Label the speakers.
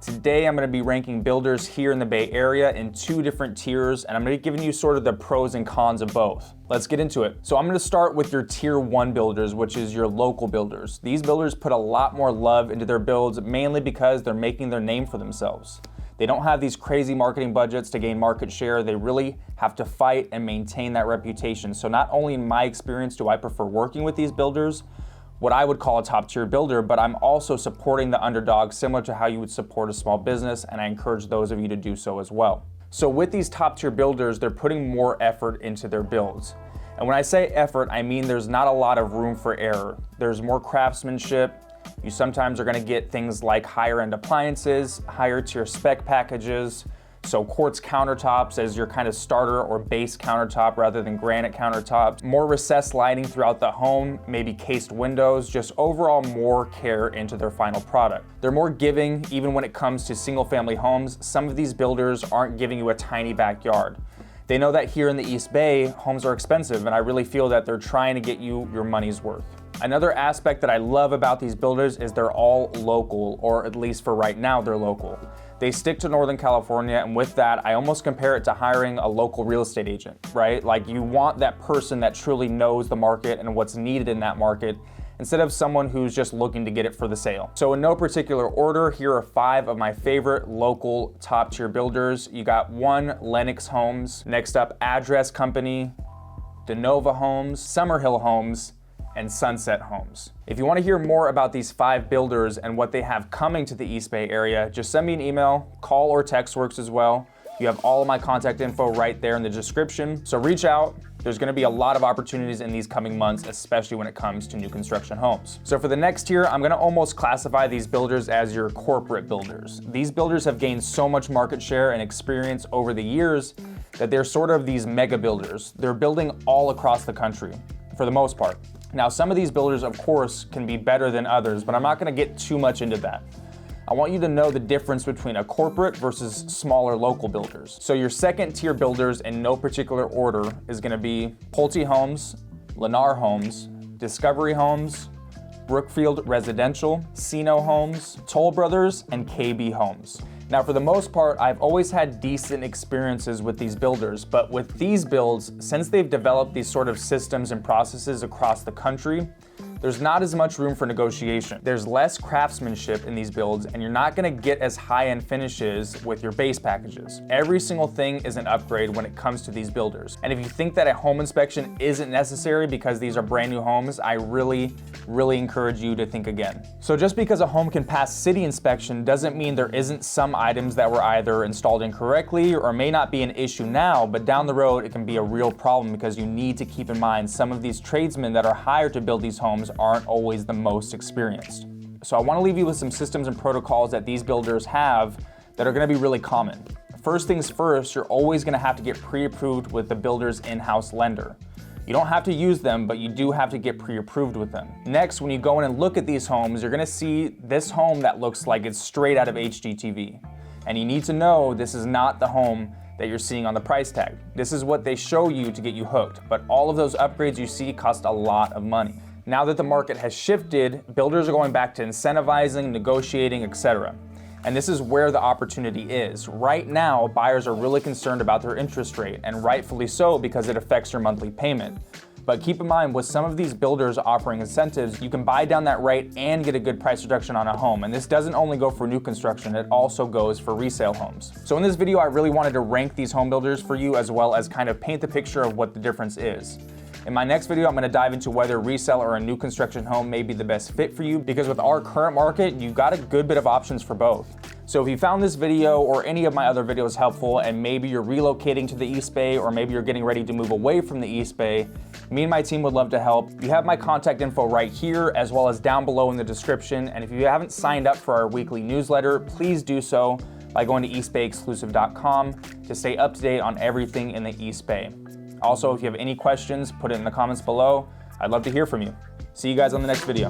Speaker 1: Today, I'm gonna be ranking builders here in the Bay Area in 2 different tiers, and I'm gonna be giving you sort of the pros and cons of both. Let's get into it. So I'm gonna start with your tier 1 builders, which is your local builders. These builders put a lot more love into their builds, mainly because they're making their name for themselves. They don't have these crazy marketing budgets to gain market share. They really have to fight and maintain that reputation. So not only in my experience do I prefer working with these builders, what I would call a top tier builder, but I'm also supporting the underdog similar to how you would support a small business, and I encourage those of you to do so as well. So with these top tier builders, they're putting more effort into their builds. And when I say effort, I mean there's not a lot of room for error. There's more craftsmanship. You sometimes are gonna get things like higher end appliances, higher tier spec packages, so quartz countertops as your kind of starter or base countertop rather than granite countertops, more recessed lighting throughout the home, maybe cased windows, just overall more care into their final product. They're more giving even when it comes to single family homes. Some of these builders aren't giving you a tiny backyard. They know that here in the East Bay, homes are expensive, and I really feel that they're trying to get you your money's worth. Another aspect that I love about these builders is they're all local, or at least for right now, they're local. They stick to Northern California, and with that, I almost compare it to hiring a local real estate agent, right? Like you want that person that truly knows the market and what's needed in that market, instead of someone who's just looking to get it for the sale. So in no particular order, here are 5 of my favorite local top tier builders. You got 1, Lennox Homes. Next up, Address Company, DeNova Homes, Summerhill Homes, and Sunset Homes. If you want to hear more about these 5 builders and what they have coming to the East Bay area, just send me an email, call or text works as well. You have all of my contact info right there in the description, so reach out. There's gonna be a lot of opportunities in these coming months, especially when it comes to new construction homes. So for the next tier, I'm gonna almost classify these builders as your corporate builders. These builders have gained so much market share and experience over the years that they're sort of these mega builders. They're building all across the country, for the most part. Now, some of these builders, of course, can be better than others, but I'm not gonna get too much into that. I want you to know the difference between a corporate versus smaller local builders. So your second tier builders in no particular order is gonna be Pulte Homes, Lennar Homes, Discovery Homes, Brookfield Residential, Sino Homes, Toll Brothers, and KB Homes. Now, for the most part, I've always had decent experiences with these builders, but with these builds, since they've developed these sort of systems and processes across the country, there's not as much room for negotiation. There's less craftsmanship in these builds, and you're not gonna get as high-end finishes with your base packages. Every single thing is an upgrade when it comes to these builders. And if you think that a home inspection isn't necessary because these are brand new homes, I really encourage you to think again. So just because a home can pass city inspection doesn't mean there isn't some items that were either installed incorrectly or may not be an issue now, but down the road it can be a real problem because you need to keep in mind some of these tradesmen that are hired to build these homes aren't always the most experienced. So I want to leave you with some systems and protocols that these builders have that are going to be really common. First things first, you're always going to have to get pre-approved with the builder's in-house lender. You don't have to use them, but you do have to get pre-approved with them. Next, when you go in and look at these homes, you're going to see this home that looks like it's straight out of HGTV. And you need to know this is not the home that you're seeing on the price tag. This is what they show you to get you hooked, but all of those upgrades you see cost a lot of money. Now that the market has shifted, builders are going back to incentivizing, negotiating, etc. And this is where the opportunity is. Right now, buyers are really concerned about their interest rate, and rightfully so because it affects your monthly payment. But keep in mind, with some of these builders offering incentives, you can buy down that rate and get a good price reduction on a home. And this doesn't only go for new construction, it also goes for resale homes. So in this video, I really wanted to rank these home builders for you as well as kind of paint the picture of what the difference is. In my next video, I'm going to dive into whether resale or a new construction home may be the best fit for you, because with our current market, you've got a good bit of options for both. So if you found this video or any of my other videos helpful, and maybe you're relocating to the East Bay, or maybe you're getting ready to move away from the East Bay, me and my team would love to help. You have my contact info right here, as well as down below in the description. And if you haven't signed up for our weekly newsletter, please do so by going to eastbayexclusive.com to stay up to date on everything in the East Bay. Also, if you have any questions, put it in the comments below. I'd love to hear from you. See you guys on the next video.